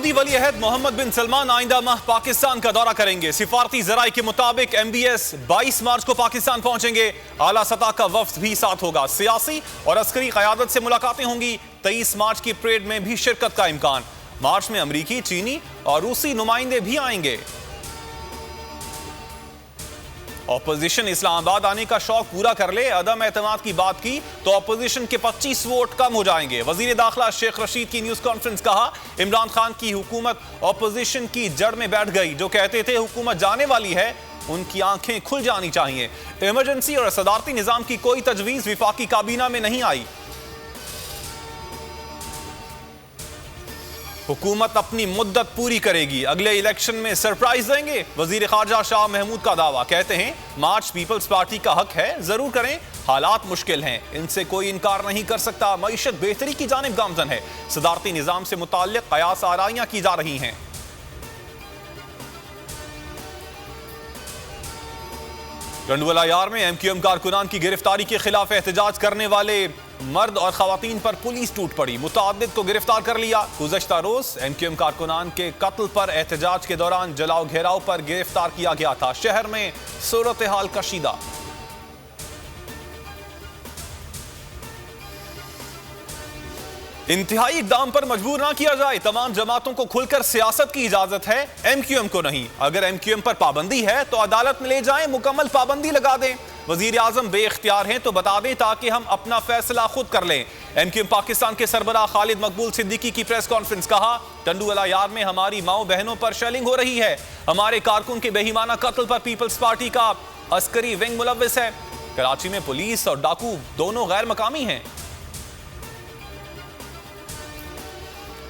Saudi वली अहद मोहम्मद बिन सलमान आइंदा माह पाकिस्तान का दौरा करेंगे। सिफारती जराए के मुताबिक MBS 22 मार्च को पाकिस्तान पहुंचेंगे। आला सतह का वफ्द भी साथ होगा। सियासी और अस्करी क़यादत से मुलाकातें होंगी। 23 मार्च की परेड में भी शिरकत का इम्कान। मार्च में अमरीकी, चीनी और रूसी नुमाइंदे भी आएंगे। ऑपोजिशन इस्लामाबाद आने का शौक पूरा कर ले, अदम एतमाद की बात की तो ऑपोजिशन के 25 वोट कम हो जाएंगे। वजीर दाखिला शेख रशीद की न्यूज कॉन्फ्रेंस, कहा इमरान खान की हुकूमत ऑपोजिशन की जड़ में बैठ गई। जो कहते थे हुकूमत जाने वाली है, उनकी आंखें खुल जानी चाहिए। इमरजेंसी और सदारती निजाम की कोई तजवीज विफाकी काबीना में नहीं आई। हुकूमत अपनी मुद्दत पूरी करेगी, अगले इलेक्शन में सरप्राइज देंगे। वजीर खारजा शाह महमूद का दावा, कहते हैं मार्च पीपल्स पार्टी का हक है, जरूर करें, हालात मुश्किल हैं, इनसे कोई इनकार नहीं कर सकता। मईशत बेहतरी की जानिब गामजन है। सदारती निजाम से मुताल्लिक कयास आराइयां की जा रही हैं। गंडवाला यार में MQM कारकुनान की गिरफ्तारी के खिलाफ एहतजाज करने वाले मर्द और खवातीन पर पुलिस टूट पड़ी। मुताद्दिद को गिरफ्तार कर लिया। गुज़श्ता रोज MQM कारकुनान के कत्ल पर एहतजाज के दौरान जलाओ घेराव पर गिरफ्तार किया गया था। शहर में सूरत हाल कशीदा। इंतहाई इकदाम पर मजबूर ना किया जाए। तमाम जमातों को खुलकर सियासत की इजाजत है, MQM को नहीं। अगर MQM पर पाबंदी है तो अदालत में ले जाएं, मुकम्मल पाबंदी लगा दें। वजीर आजम बेइख्तियार हैं तो बता दें ताकि हम अपना फैसला खुद कर लें। MQM पाकिस्तान के सरबराह खालिद मकबूल सिद्दीकी की प्रेस कॉन्फ्रेंस, कहा टंडूवाला यार में हमारी माओ बहनों पर शेलिंग हो रही है। हमारे कारकुन के बेईमाना कत्ल पर पीपल्स पार्टी का अस्करी विंग मुलव्विस है। कराची में पुलिस और डाकू दोनों गैर मकामी हैं।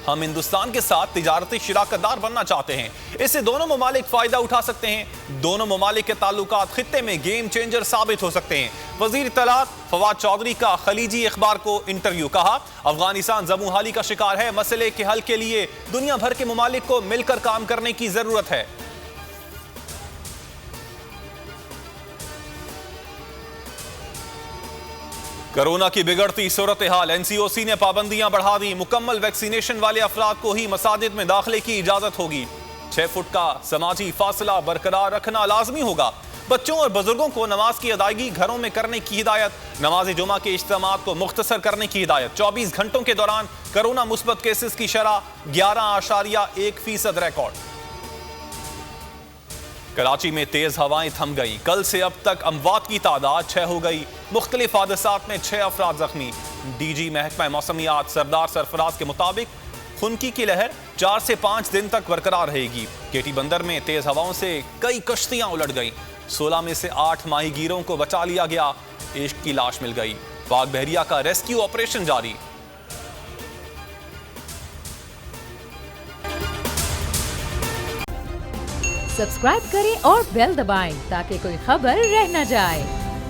हम हिंदुस्तान के साथ तिजारती शिराकतदार बनना चाहते हैं, इससे दोनों ममालिक फायदा उठा सकते हैं। दोनों ममालिक के ताल्लुकात खित्ते में गेम चेंजर साबित हो सकते हैं। वजीर इत्तलात फवाद चौधरी का खलीजी अखबार को इंटरव्यू, कहा अफगानिस्तान ज़बूहाली का शिकार है। मसले के हल के लिए दुनिया भर के ममालिक को मिलकर काम करने की जरूरत है। कोरोना की बिगड़ती सूरत हाल, NCOC ने पाबंदियां बढ़ा दी। मुकम्मल वैक्सीनेशन वाले अफराद को ही मसाजिद में दाखिले की इजाजत होगी। 6 फुट का समाजी फासला बरकरार रखना लाजमी होगा। बच्चों और बुजुर्गों को नमाज की अदायगी घरों में करने की हिदायत। नमाज जुमा के इज्तिमात को मुख्तसर करने की हिदायत। 24 घंटों के दौरान कोरोना मुस्बत केसेस की शरह 11.1% रिकॉर्ड। कराची में तेज हवाएं थम गई। कल से अब तक अमवात की तादाद 6 हो गई। मुख्तलिफ हादसात में 6 अफराद जख्मी। DG महकमा मौसमियात सरदार सरफराज के मुताबिक खुनकी की लहर 4 से 5 दिन तक बरकरार रहेगी। केटी बंदर में तेज हवाओं से कई कश्तियां उलट गईं। 16 में से 8 माहीगीरों को बचा लिया गया। इश्क की लाश मिल गई। पाक बहरिया का रेस्क्यू ऑपरेशन जारी। सब्सक्राइब करें और बेल दबाएं ताकि कोई खबर रह न जाए।